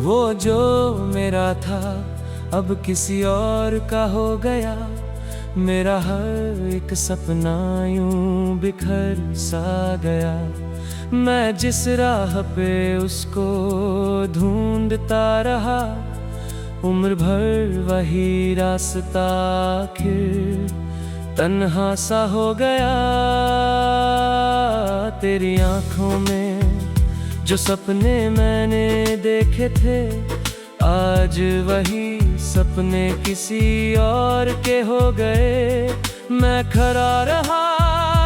वो जो मेरा था अब किसी और का हो गया। मेरा हर एक सपना यूं बिखर सा गया। मैं जिस राह पे उसको ढूंढता रहा, उम्र भर वही रास्ता आखिर तन्हा सा हो गया। तेरी आंखों में जो सपने मैंने देखे थे, आज वही सपने किसी और के हो गए। मैं खड़ा रहा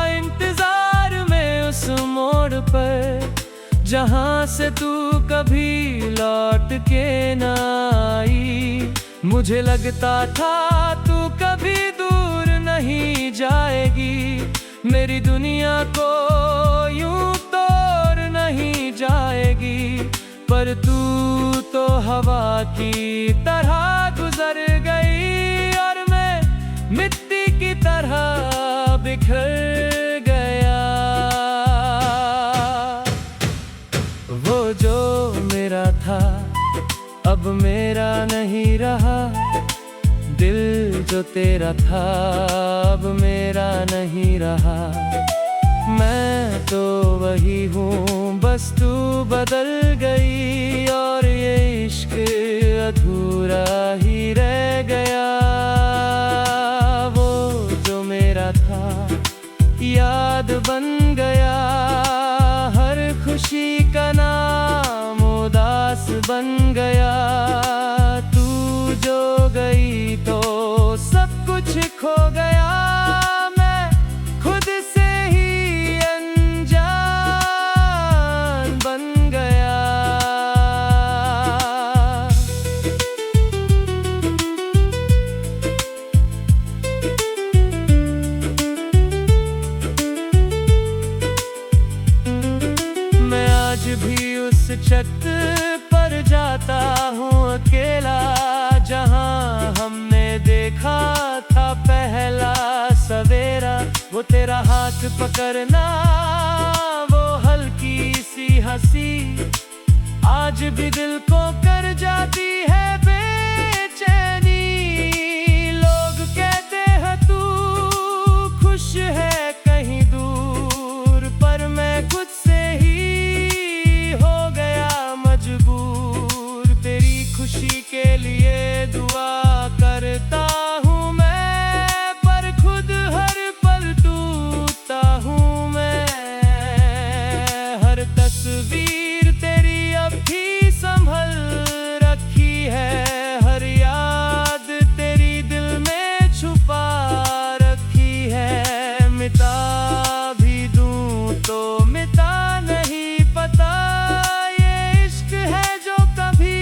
इंतजार में उस मोड़ पर, जहां से तू कभी लौट के ना आई। मुझे लगता था तू कभी दूर नहीं जाएगी, मेरी दुनिया को यूं तोड़ नहीं जाएगी। पर तू तो हवा की तरह गुजर गई और मैं मिट्टी की तरह बिखर गया। वो जो मेरा था अब मेरा नहीं रहा, दिल जो तेरा था अब मेरा नहीं रहा। मैं तो वही हूँ, बस तू बदल गई और ये इश्क अधूरा ही रह गया। वो जो मेरा था याद बन गया, हर खुशी का नाम उदास बन गया। तू जो गई तो सब कुछ खो गया। भी उस छत पर जाता हूँ अकेला, जहाँ हमने देखा था पहला सवेरा। वो तेरा हाथ पकड़ना, वो हल्की सी हंसी, आज भी दिल को कर जाती है बेचैनी। लोग कहते हैं तू खुश है कहीं दूर, पर मैं खुद से ही खुशी के लिए दुआ करता हूँ मैं, पर खुद हर पल टूटता हूँ मैं। हर तस्वीर तेरी अब भी संभल रखी है, हर याद तेरी दिल में छुपा रखी है। मिटा भी दूँ तो मिटा नहीं पता, ये इश्क है जो कभी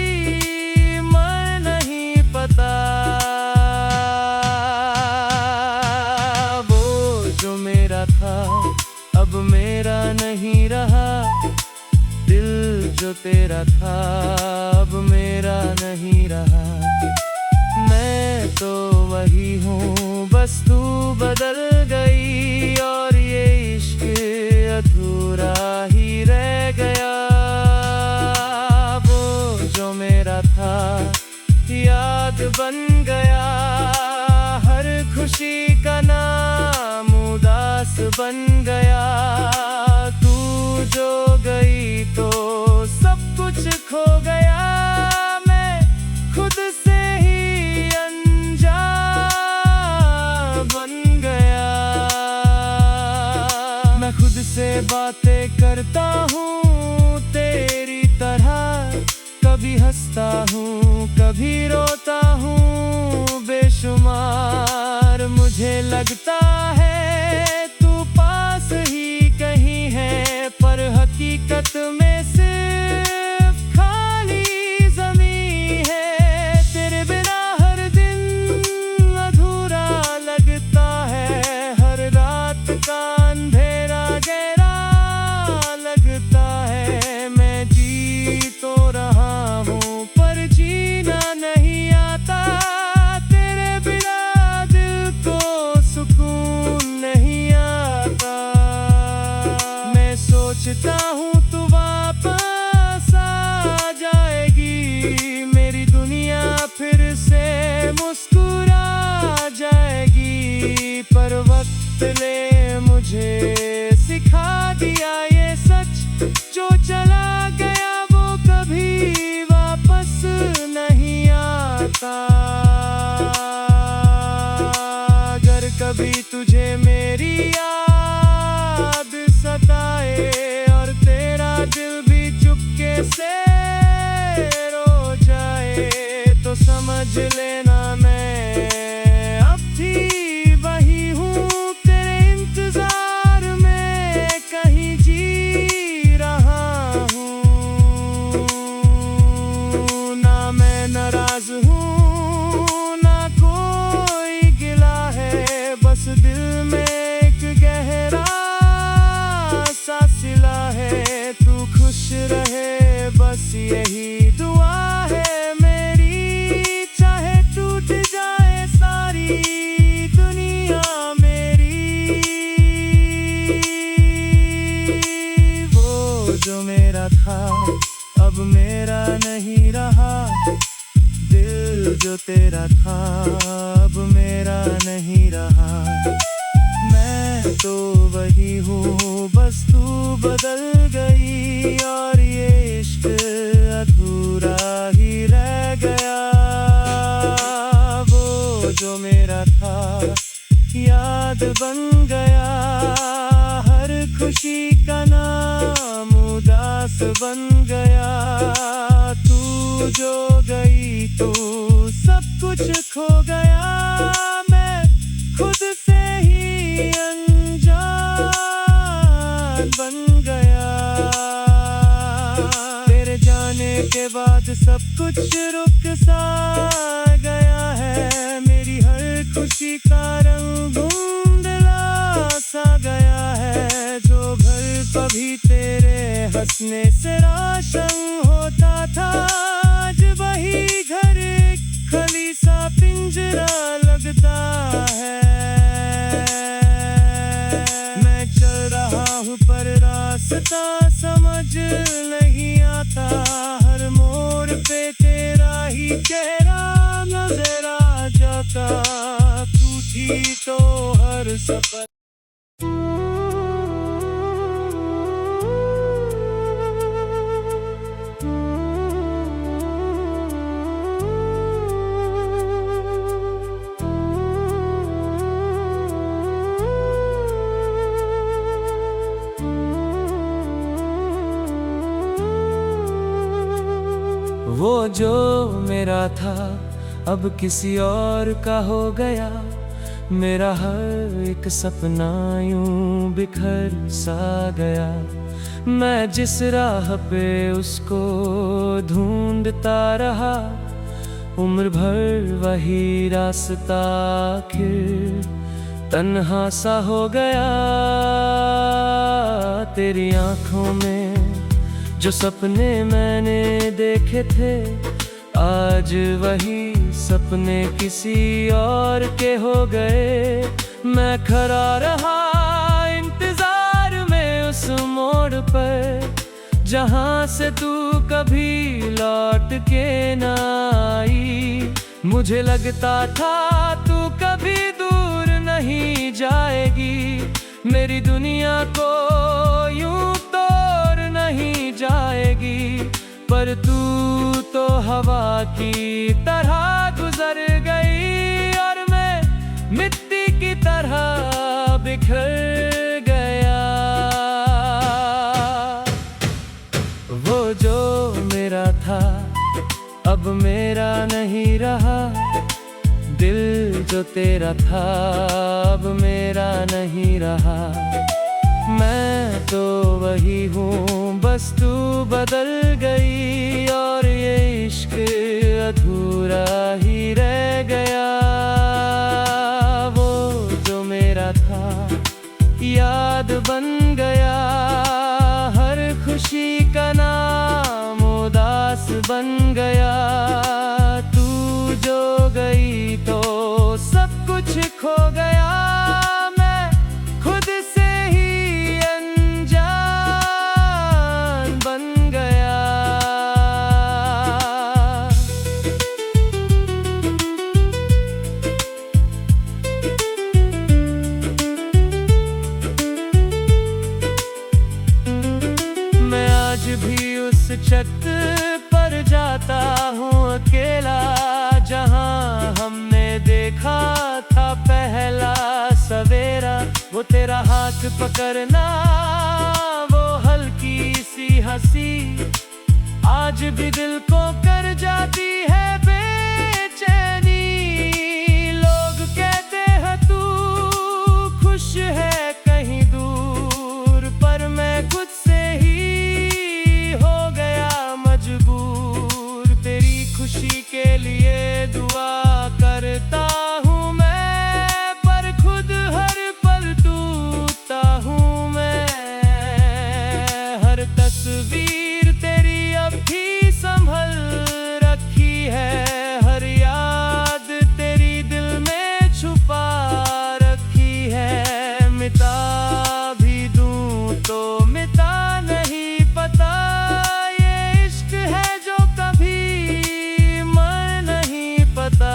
अब मेरा नहीं रहा, दिल जो तेरा था अब मेरा नहीं रहा। मैं तो वही हूँ, बस तू बदल गई और ये इश्क अधूरा ही रह गया। वो जो मेरा था याद बन गया, हर खुशी का नाम उदास बन गया। तू जो गई तो सब कुछ खो गया। मैं खुद से ही अनजान बन गया। मैं खुद से बातें करता हूँ तेरी तरह, कभी हंसता हूँ कभी रोता हूँ बेशुमार। मुझे लगता है तू पास ही कहीं है, पर हकीकत में सिर्फ खाली ज़मीं है। तेरे बिना हर दिन अधूरा लगता है, हर रात का अंधेरा गहरा लगता है। मैं जी तो रहा हूँ पर जीना नहीं आता, तेरे बिना दिल को सुकून नहीं आता। मैं सोचता हूँ तू वापस आ जाएगी, वक्त ने मुझे सिखा दिया ये सच, जो चला गया वो कभी वापस नहीं आता। अगर कभी तुझे मेरी याद सताए और तेरा दिल भी चुपके से रो जाए, तो समझ लेना मैं अब भी वही हूँ, तेरे इंतजार में कहीं जी रहा हूँ। ना मैं नाराज हूँ ना कोई गिला है, बस दिल में एक गहरा सा सिला है। तू खुश रहे बस यही दुआ है मेरी, चाहे टूट जाए सारी दुनिया मेरी। वो जो मेरा था अब मेरा नहीं रहा, दिल जो तेरा था अब मेरा नहीं रहा। मैं तो वही हूँ बस तू बदल गई, और ये इश्क अधूरा ही रह गया। वो जो मेरा था याद बन गया, हर खुशी का नाम उदास बन गया। तू जो गई तो सब कुछ खो गया, मैं खुद से ही अनजान बन गया। तेरे जाने के बाद सब कुछ रुक सा गया है, मेरी हर खुशी का रंग धुंधला सा गया है। जो घर कभी तेरे हंसने से रोशन होता था, आज वही घर एक खली सा पिंजरा लगता है। मैं चल रहा हूँ पर रास्ता समझ नहीं आता, हर मोड़ पे तेरा ही चेहरा नजर आ जाता। तू थी तो हर सफर वो जो मेरा था अब किसी और का हो गया, मेरा हर एक सपना यूं बिखर सा गया। मैं जिस राह पे उसको ढूंढता रहा, उम्र भर वही रास्ता आखिर तन्हा सा हो गया। तेरी आंखों में जो सपने मैंने देखे थे, आज वही सपने किसी और के हो गए। मैं खड़ा रहा इंतजार में उस मोड़ पर, जहां से तू कभी लौट के ना आई। मुझे लगता था तू कभी दूर नहीं जाएगी, मेरी दुनिया को यूं तोड़ नहीं जाएगी। पर तू तो हवा की तरह गुजर गई, और मैं मिट्टी की तरह बिखर गया। वो जो मेरा था अब मेरा नहीं रहा, दिल जो तेरा था अब मेरा नहीं रहा। मैं तो वही हूँ बस तू बदल गई, और ये इश्क अधूरा ही रह गया। वो जो मेरा था याद बन गया, हर खुशी का नाम उदास बन गया। तू जो गई तो सब कुछ खो गया, मैं खुद से ही अनजान बन गया। छत पर जाता हूँ अकेला, जहाँ हमने देखा था पहला सवेरा। वो तेरा हाथ पकड़ना, वो हल्की सी हंसी, आज भी दिल को कर जाती है बेचैनी। लोग कहते हैं तू खुश है कहीं दूर, पर मैं खुद से ही हो गया मजबूर। तेरी खुशी के लिए दुआ करता हूँ मैं, पर खुद हर पल टूटता हूँ मैं। हर तस्वीर तेरी अब भी संभल रखी है, हर याद तेरी दिल में छुपा रखी है। मिटा भी दूं तो मिटा नहीं पता, ये इश्क है जो कभी मर नहीं पता।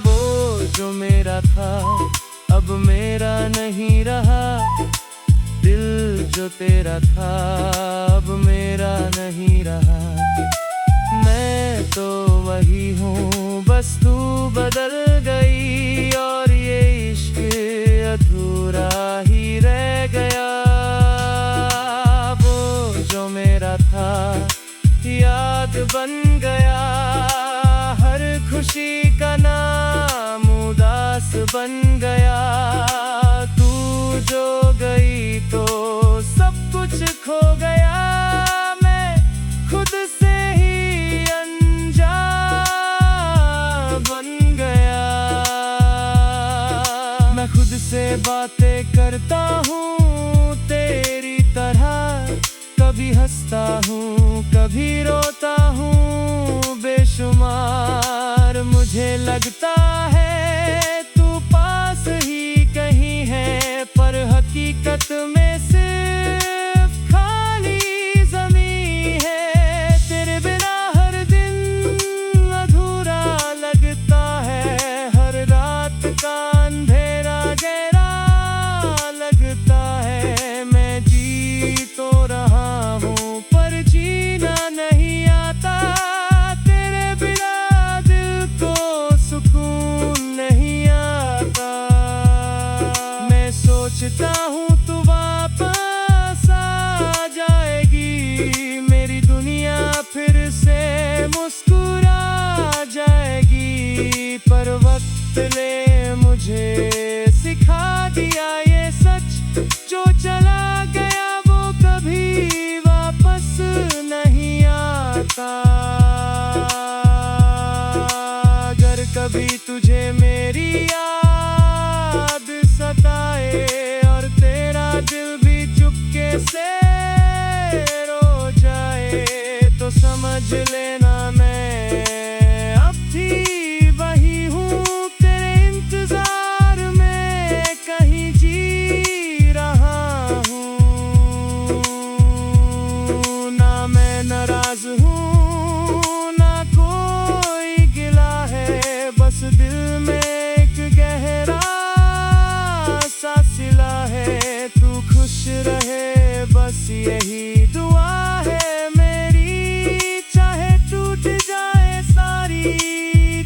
वो जो मेरा था अब मेरा नहीं रहा, दिल जो तेरा था अब मेरा नहीं रहा। मैं तो वही हूँ, बस तू बदल गई, और ये इश्क अधूरा ही रह गया। वो जो मेरा था याद बन गया, हर खुशी का नाम उदास बन गया। तू जो गई तो सब कुछ खो गया, मैं खुद से ही अनजान बन गया। मैं खुद से बातें करता हूँ तेरी तरह, कभी हंसता हूँ कभी रोता हूँ बेशुमार। मुझे लगता है तू पास ही कहीं है, पर हकीकत में सिर्फ खाली ज़मीं है। तेरे बिना हर दिन अधूरा लगता है, हर रात का अंधेरा गहरा लगता है। मैं जी तो रहा हूँ पर जीना नहीं आता, तेरे बिना दिल को सुकून नहीं आता। मैं सोचता हूँ तू वापस आ जाएगी, मेरी दुनिया फिर से मुस्कुरा जाएगी। पर वक्त ने मुझे सिखा दिया ये सच, जो चला गया वो कभी वापस नहीं आता। अगर कभी तुझे मेरी याद सताए, और तेरा दिल भी चुपके से रो जाए, तो समझ लेना मैं अब भी वही हूँ, तेरे इंतजार में कहीं जी रहा हूँ। ना मैं नाराज हूँ ना कोई गिला है, बस दिल में एक गहरा सा सिला है। तू खुश रहे बस यही दुआ है मेरी, चाहे टूट जाए सारी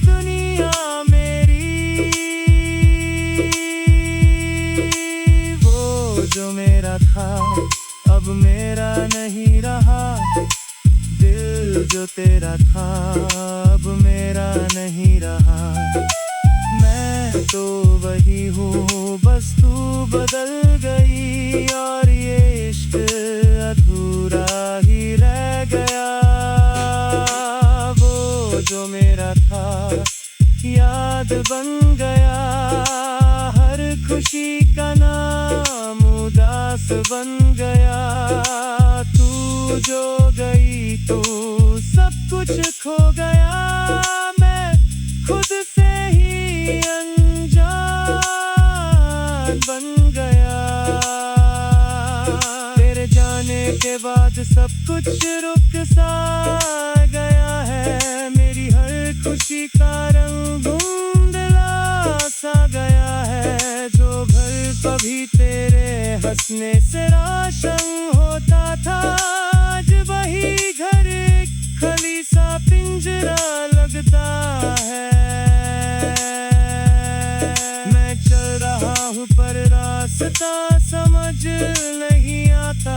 दुनिया मेरी। वो जो मेरा था अब मेरा नहीं रहा, दिल जो तेरा था अब मेरा नहीं रहा। मैं तो वही हूँ, बस तू बदल गई, और ये इश्क अधूरा ही रह गया। वो जो मेरा था याद बन गया, हर खुशी का नाम उदास बन गया। तू जो गई तो सब कुछ खो गया, मैं खुद से ही अनजान बन गया। तेरे जाने के बाद सब कुछ रुक सा गया है, मेरी हर खुशी का रंग धुंधला सा गया है। जो घर कभी तेरे हंसने से राशन होता था, आज वही घर एक खली सा पिंजरा लगता है। मैं चल रहा हूँ पर रास्ता समझ नहीं आता,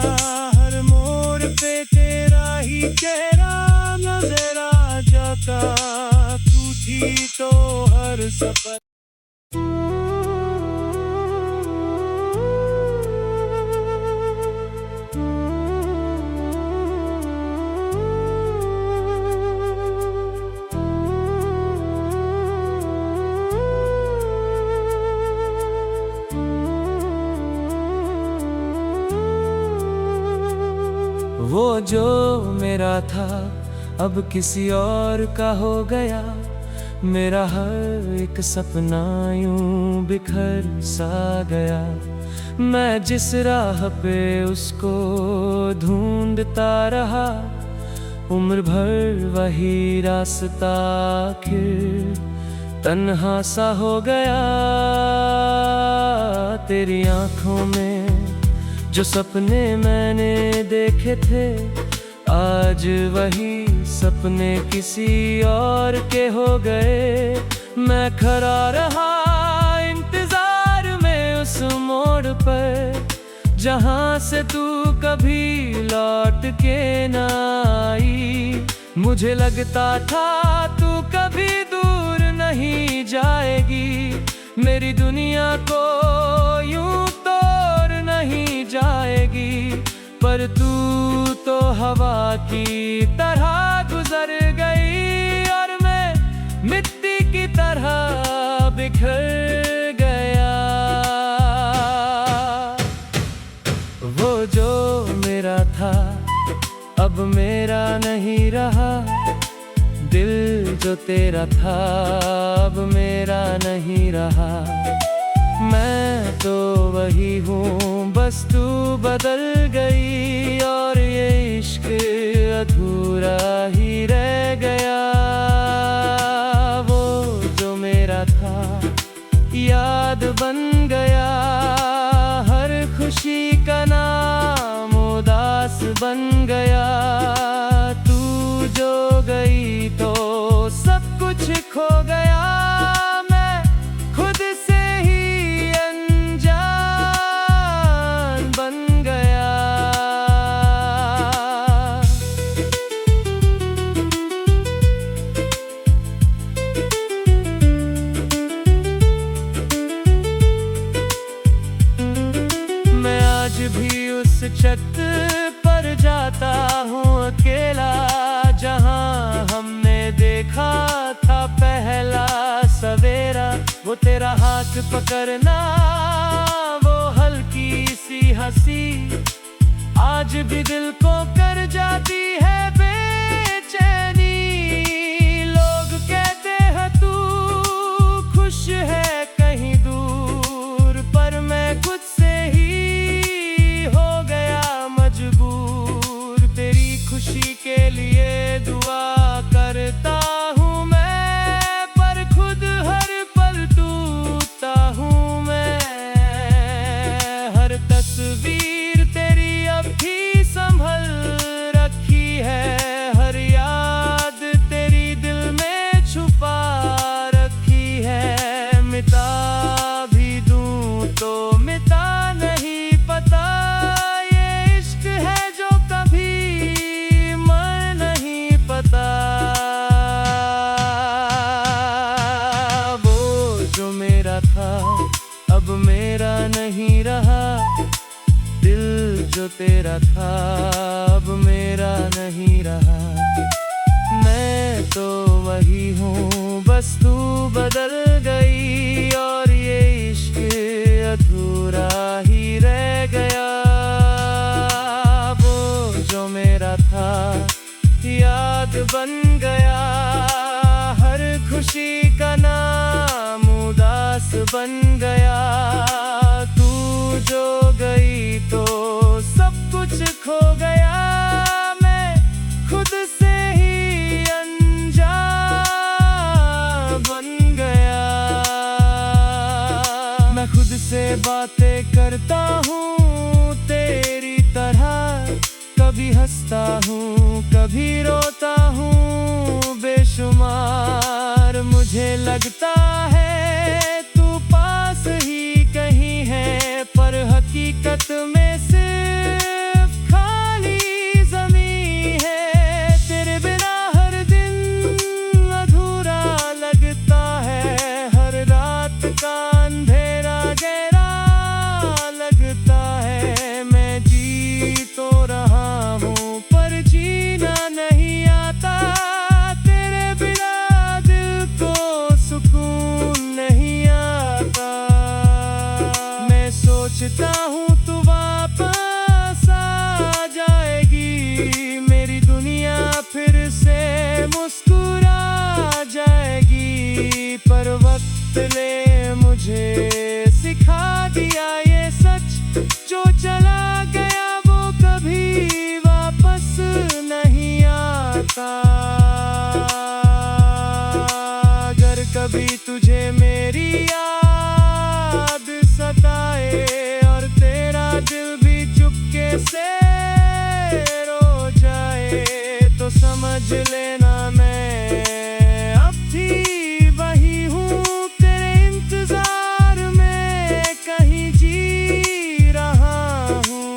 हर मोड़ पे तेरा ही चेहरा नजर आ जाता, तू थी तो हर सफर। वो जो मेरा था अब किसी और का हो गया, मेरा हर एक सपना यूं बिखर सा गया। मैं जिस राह पे उसको ढूंढता रहा, उम्र भर वही रास्ता आखिर तन्हा सा हो गया। तेरी आंखों में जो सपने मैंने देखे थे, आज वही सपने किसी और के हो गए। मैं खड़ा रहा इंतजार में उस मोड़ पर, जहां से तू कभी लौट के ना आई। मुझे लगता था तू कभी दूर नहीं जाएगी, मेरी दुनिया को यूं तोड़ नहीं जाएगी। पर तू तो हवा की तरह गुजर गई, और मैं मिट्टी की तरह बिखर गया। वो जो मेरा था अब मेरा नहीं रहा, दिल जो तेरा था अब मेरा नहीं रहा। मैं तो वही हूँ बस तू बदल गई, और ये इश्क अधूरा ही रह गया। वो जो मेरा था याद बन गया, हर खुशी का नाम उदास बन गया। तू जो गई तो सब कुछ खो गया, मैं खुद से ही अनजान बन गया। मैं आज भी उस छत पर जाता हूँ अकेला, जहाँ हमने देखा था पहला सवेरा। वो तेरा हाथ पकड़ना, वो हल्की सी हंसी, आज भी दिल को कर जाती है बेचैनी। लोग कहते हैं तू खुश है कहीं दूर, पर मैं खुद से ही हो गया मजबूर। तेरी खुशी के लिए दुआ करता हूँ मैं, पर खुद हर पल टूटता हूँ मैं। हर तस्वीर तेरी अब भी संभल रखी है, हर याद तेरी दिल में छुपा रखी है। मिटा भी दूँ तो मिटा नहीं पता, ये इश्क है जो कभी मर नहीं पता। वो जो मेरा था अब मेरा नहीं रहा, दिल जो तेरा था अब मेरा नहीं रहा। मैं तो वही हूँ बस तू बदल गई, और ये इश्क अधूरा ही रह गया। वो जो मेरा था याद बन गया, हर खुशी का नाम उदास बन गया। तू जो गई तो सब कुछ खो गया, मैं खुद से ही अनजान बन गया। मैं खुद से बातें करता हूँ कभी हंसता हूँ कभी रोता हूँ बेशुमार। मुझे लगता है तू पास ही कहीं है, पर हकीकत में सिर्फ खाली ज़मीं है। तेरे बिना हर दिन अधूरा लगता है, हर रात का अंधेरा गहरा लगता है। मैं जी तो रहा हूँ पर जीना नहीं आता, तेरे बिना दिल को सुकून नहीं आता। मैं सोचता हूँ तू वापस आ जाएगी, मेरी दुनिया फिर से मुस्कुरा जाएगी। पर वक्त ने मुझे सिखा दिया ये सच, जो चला गया वो कभी वापस नहीं आता। अगर कभी तुझे मेरी याद सताए और तेरा दिल भी चुपके से रो जाए, तो समझ लेना मैं अब भी वही हूँ, तेरे इंतजार में कहीं जी रहा हूँ।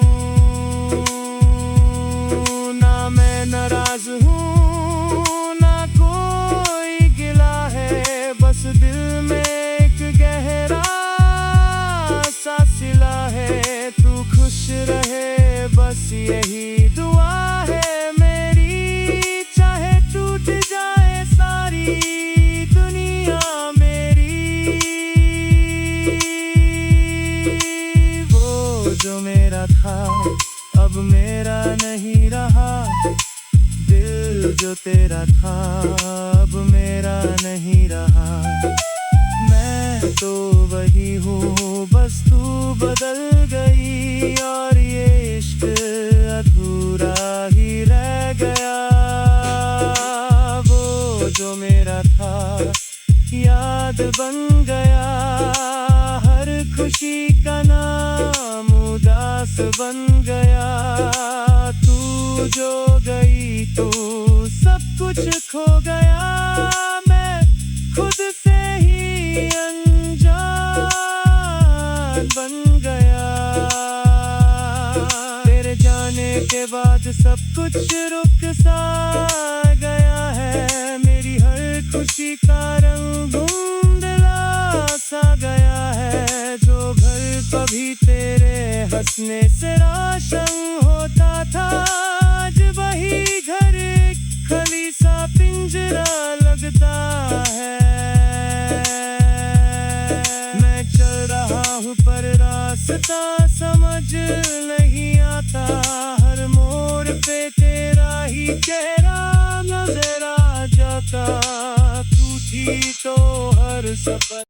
ना मैं नाराज हूँ ना कोई गिला है, बस दिल में एक गहरा सा सिला है। तू खुश रहे बस यही दुआ है मेरी, चाहे टूट जाए सारी दुनिया मेरी। वो जो मेरा था अब मेरा नहीं रहा, दिल जो तेरा था अब मेरा नहीं रहा। मैं तो वही हूँ बस तू बदल गई, और ये इश्क अधूरा ही रह गया। वो जो मेरा था याद बन गया, हर खुशी का नाम उदास बन गया। तू जो गई तो सब कुछ खो गया, मैं खुद से ही अनजान बन गया। तेरे जाने के बाद सब कुछ रुक सा गया है, मेरी हर खुशी का रंग धुंधला सा गया है। जो घर कभी तेरे हंसने से रोशन होता था, आज वही घर एक खाली सा पिंजरा लगता है। मैं चल रहा हूँ पर रास्ता समझ नहीं आता, हर मोड़ पे तेरा ही चेहरा नजर आ जाता। तू थी तो हर सफर